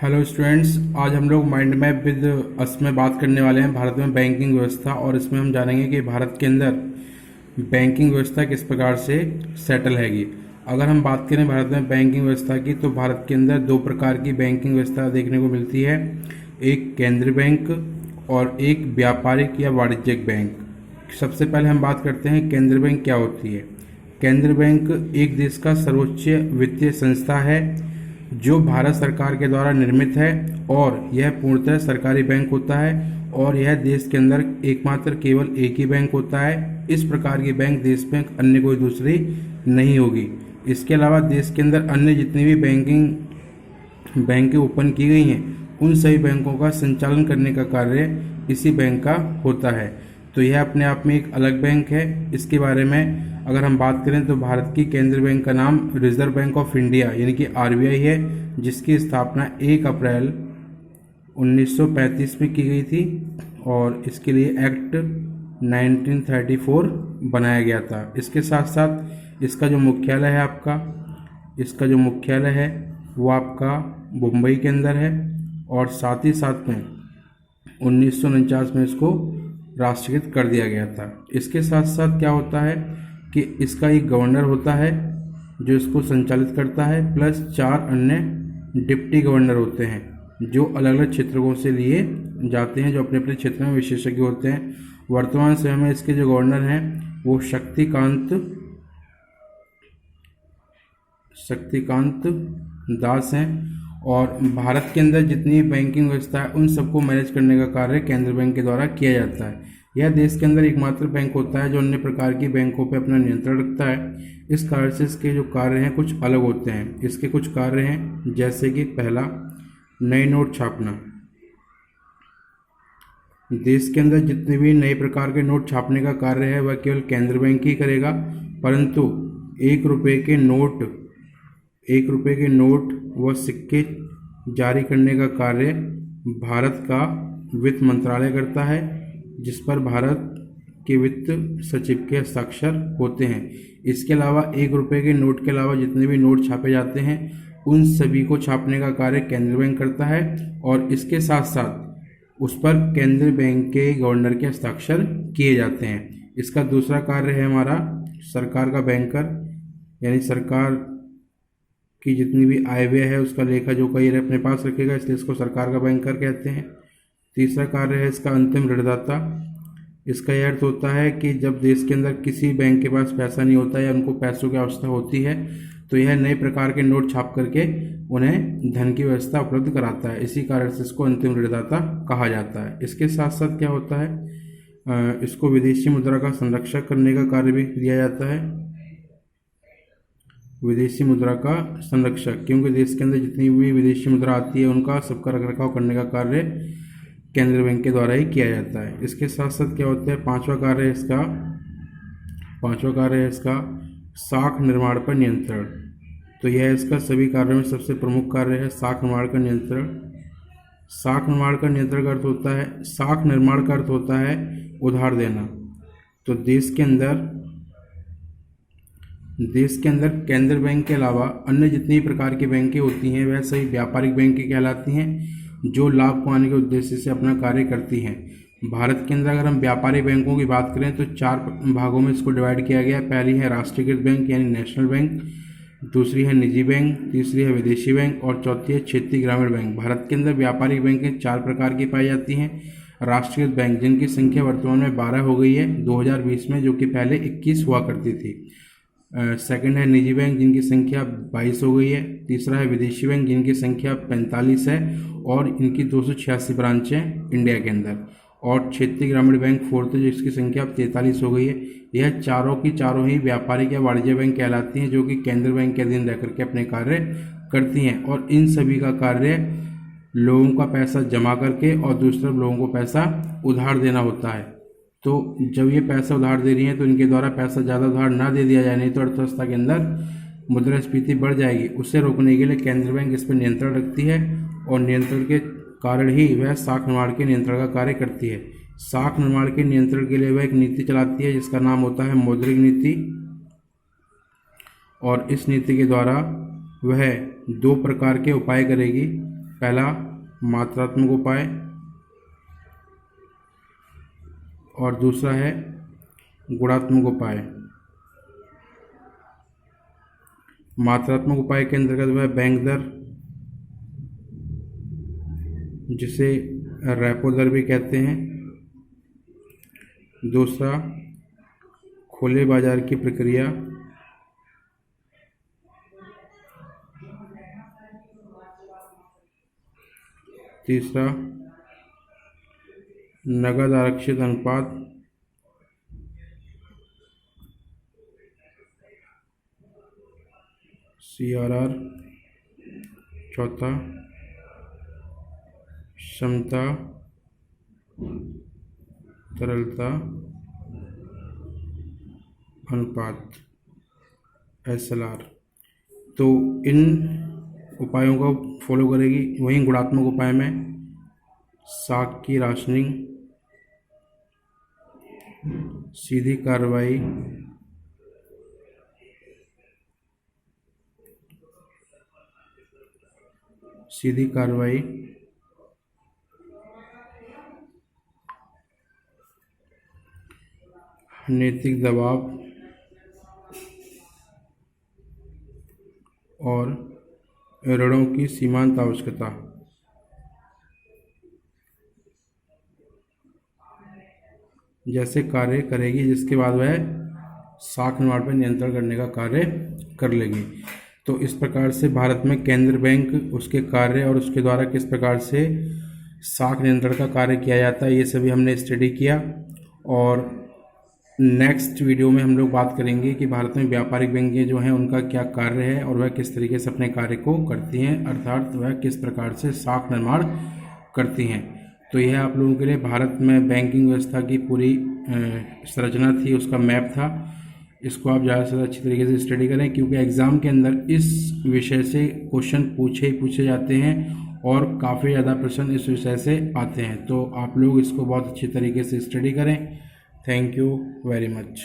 Hello students, आज हम लोग माइंड मैप विद अस में बात करने वाले हैं भारत में बैंकिंग व्यवस्था। और इसमें हम जानेंगे कि भारत के अंदर बैंकिंग व्यवस्था किस प्रकार से सेटल हैगी। अगर हम बात करें भारत में बैंकिंग व्यवस्था की, तो भारत के अंदर दो प्रकार की बैंकिंग व्यवस्था देखने को मिलती है। एक केंद्रीय बैंक और एक व्यापारिक या वाणिज्यिक बैंक। सबसे पहले हम बात करते हैं केंद्रीय बैंक क्या होती है। केंद्रीय बैंक एक देश का सर्वोच्च वित्तीय संस्था है जो भारत सरकार के द्वारा निर्मित है, और यह पूर्णतः सरकारी बैंक होता है। और यह देश के अंदर एकमात्र केवल एक ही बैंक होता है। इस प्रकार की बैंक देश में अन्य कोई दूसरी नहीं होगी। इसके अलावा देश के अंदर अन्य जितनी भी बैंकें ओपन की गई हैं, उन सभी बैंकों का संचालन करने का कार्य इसी बैंक का होता है। तो यह अपने आप में एक अलग बैंक है। इसके बारे में अगर हम बात करें तो भारत की केंद्रीय बैंक का नाम रिजर्व बैंक ऑफ इंडिया यानी कि आरबीआई है, जिसकी स्थापना 1 अप्रैल 1935 में की गई थी और इसके लिए एक्ट 1934 बनाया गया था। इसके साथ साथ इसका जो मुख्यालय है वो आपका मुंबई के अंदर है, और साथ ही साथ में 1949 में इसको राष्ट्रीयकृत कर दिया गया था। इसके साथ साथ क्या होता है कि इसका एक गवर्नर होता है जो इसको संचालित करता है, प्लस 4 अन्य डिप्टी गवर्नर होते हैं जो अलग अलग क्षेत्रों से लिए जाते हैं, जो अपने अपने क्षेत्र में विशेषज्ञ होते हैं। वर्तमान समय में इसके जो गवर्नर हैं वो शक्तिकांत दास हैं। और भारत के अंदर जितनी बैंकिंग व्यवस्था है उन सबको मैनेज करने का कार्य केंद्रीय बैंक के द्वारा किया जाता है। यह देश के अंदर एकमात्र बैंक होता है जो अन्य प्रकार की बैंकों पर अपना नियंत्रण रखता है। इस कार्य से इसके जो कार्य हैं कुछ अलग होते हैं। इसके कुछ कार्य हैं, जैसे कि पहला, नए नोट छापना। देश के अंदर जितने भी नए प्रकार के नोट छापने का कार्य है वह केवल केंद्रीय बैंक ही करेगा, परंतु 1 रुपये के नोट व सिक्के जारी करने का कार्य भारत का वित्त मंत्रालय करता है, जिस पर भारत के वित्त सचिव के हस्ताक्षर होते हैं। इसके अलावा 1 रुपये के नोट के अलावा जितने भी नोट छापे जाते हैं उन सभी को छापने का कार्य केंद्रीय बैंक करता है, और इसके साथ साथ उस पर केंद्रीय बैंक के गवर्नर के हस्ताक्षर किए जाते हैं। इसका दूसरा कार्य है हमारा सरकार का बैंकर, यानी सरकार की जितनी भी आय व्यय है उसका लेखा जोखा ये अपने पास रखेगा, इसलिए इसको सरकार का बैंकर कहते हैं। तीसरा कार्य है इसका अंतिम ऋणदाता। इसका यह अर्थ होता है कि जब देश के अंदर किसी बैंक के पास पैसा नहीं होता या उनको पैसों की आवश्यकता होती है तो यह नए प्रकार के नोट छाप करके उन्हें धन की व्यवस्था उपलब्ध कराता है। इसी कारण से इसको अंतिम ऋणदाता कहा जाता है। इसके साथ साथ क्या होता है, इसको विदेशी मुद्रा का संरक्षण करने का कार्य भी दिया जाता है। विदेशी मुद्रा का संरक्षक, क्योंकि देश के अंदर जितनी भी विदेशी मुद्रा आती है उनका सबका रखरखाव करने का कार्य केंद्रीय बैंक के द्वारा ही किया जाता है। इसके साथ साथ क्या होता है, पांचवा कार्य है इसका साख निर्माण पर नियंत्रण। तो यह इसका सभी कार्यों में सबसे प्रमुख कार्य है, साख निर्माण का नियंत्रण। साख निर्माण का नियंत्रण का अर्थ होता है, साख निर्माण का अर्थ होता है उधार देना। तो देश के अंदर केंद्रीय बैंक के अलावा अन्य जितनी प्रकार की बैंकें होती हैं वह सभी व्यापारिक बैंकें कहलाती हैं, जो लाभ कमाने के उद्देश्य से अपना कार्य करती हैं। भारत के अंदर अगर हम व्यापारिक बैंकों की बात करें तो 4 भागों में इसको डिवाइड किया गया है। पहली है राष्ट्रीयकृत बैंक यानी नेशनल बैंक, दूसरी है निजी बैंक, तीसरी है विदेशी बैंक और चौथी है क्षेत्रीय ग्रामीण बैंक। भारत के अंदर व्यापारिक बैंकें 4 प्रकार की पाई जाती हैं। राष्ट्रीयकृत बैंक, जिनकी संख्या वर्तमान में 12 हो गई है 2020 में, जो कि पहले 21 हुआ करती थी। सेकंड है निजी बैंक, जिनकी संख्या 22 हो गई है। तीसरा है विदेशी बैंक, जिनकी संख्या 45 है और इनकी 286 ब्रांच है इंडिया के अंदर। और क्षेत्रीय ग्रामीण बैंक फोर्थ है, जिसकी संख्या 43 हो गई है। यह चारों की चारों ही व्यापारिक या वाणिज्य बैंक कहलाती हैं, जो कि केंद्रीय बैंक के अधीन रहकर के अपने कार्य करती हैं। और इन सभी का कार्य लोगों का पैसा जमा करके और दूसरे लोगों को पैसा उधार देना होता है। तो जब ये पैसा उधार दे रही हैं तो इनके द्वारा पैसा ज़्यादा उधार ना दे दिया जाए, नहीं तो अर्थव्यवस्था के अंदर मुद्रास्फीति बढ़ जाएगी। उसे रोकने के लिए केंद्रीय बैंक इस पर नियंत्रण रखती है, और नियंत्रण के कारण ही वह साख निर्माण के नियंत्रण का कार्य करती है। साख निर्माण के नियंत्रण के लिए वह एक नीति चलाती है जिसका नाम होता है मौद्रिक नीति, और इस नीति के द्वारा वह 2 प्रकार के उपाय करेगी। पहला मात्रात्मक उपाय और दूसरा है गुणात्मक उपाय। मात्रात्मक उपाय के अंतर्गत वह बैंक दर, जिसे रेपो दर भी कहते हैं, दूसरा खुले बाजार की प्रक्रिया, तीसरा नगद आरक्षित अनुपात, CRR, चौथा क्षमता तरलता अनुपात, SLR। तो इन उपायों को फॉलो करेगी। वहीं गुणात्मक उपाय में साख की राशनिंग, सीधी कार्रवाई, नैतिक दबाव और ऋणों की सीमांत आवश्यकता। जैसे कार्य करेगी, जिसके बाद वह साख निर्माण पर नियंत्रण करने का कार्य कर लेगी। तो इस प्रकार से भारत में केंद्र बैंक, उसके कार्य और उसके द्वारा किस प्रकार से साख नियंत्रण का कार्य किया जाता है, ये सभी हमने स्टडी किया। और नेक्स्ट वीडियो में हम लोग बात करेंगे कि भारत में व्यापारिक बैंकें जो हैं उनका क्या कार्य है और वह किस तरीके से अपने कार्य को करती हैं, अर्थात वह किस प्रकार से साख निर्माण करती हैं। तो यह आप लोगों के लिए भारत में बैंकिंग व्यवस्था की पूरी संरचना थी, उसका मैप था। इसको आप ज़्यादा से ज़्यादा अच्छी तरीके से स्टडी करें, क्योंकि एग्ज़ाम के अंदर इस विषय से क्वेश्चन पूछे जाते हैं और काफ़ी ज़्यादा प्रश्न इस विषय से आते हैं। तो आप लोग इसको बहुत अच्छी तरीके से स्टडी करें। Thank you very much.